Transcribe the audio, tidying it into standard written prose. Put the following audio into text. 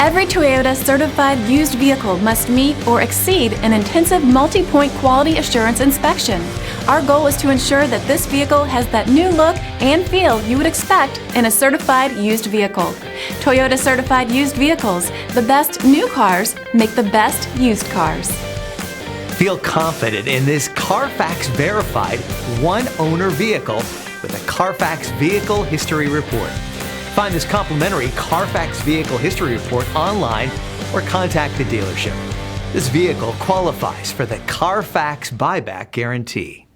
Every Toyota certified used vehicle must meet or exceed an intensive multi-point quality assurance inspection. Our goal is to ensure that this vehicle has that new look and feel you would expect in a certified used vehicle. Toyota certified used vehicles. The best new cars make the best used cars. Feel confident in this Carfax verified one-owner vehicle with a Carfax Vehicle History Report. Find this complimentary Carfax Vehicle History Report online or contact the dealership. This vehicle qualifies for the Carfax Buyback Guarantee.